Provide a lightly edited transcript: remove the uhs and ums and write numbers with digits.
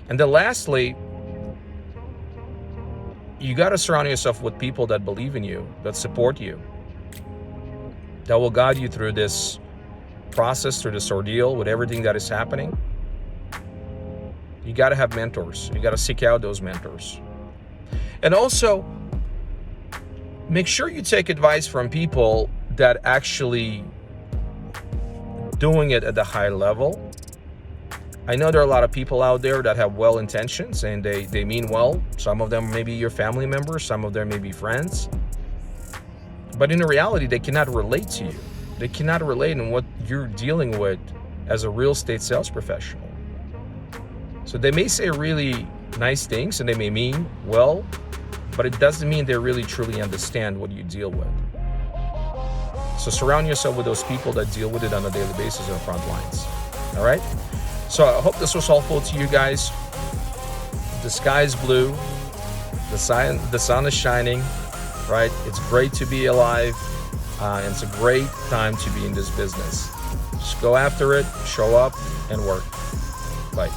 And then lastly, you got to surround yourself with people that believe in you, that support you, that will guide you through this process, through this ordeal, with everything that is happening. You got to have mentors. You got to seek out those mentors. And also, make sure you take advice from people that actually doing it at the high level. I know there are a lot of people out there that have well intentions and they mean well. Some of them may be your family members, some of them may be friends. But in reality, they cannot relate to you. They cannot relate in what you're dealing with as a real estate sales professional. So they may say really nice things and they may mean well, but it doesn't mean they really truly understand what you deal with. So surround yourself with those people that deal with it on a daily basis on the front lines. All right? So I hope this was helpful to you guys. The sky is blue. The sun is shining, right? It's great to be alive. And it's a great time to be in this business. Just go after it, show up, and work. Bye.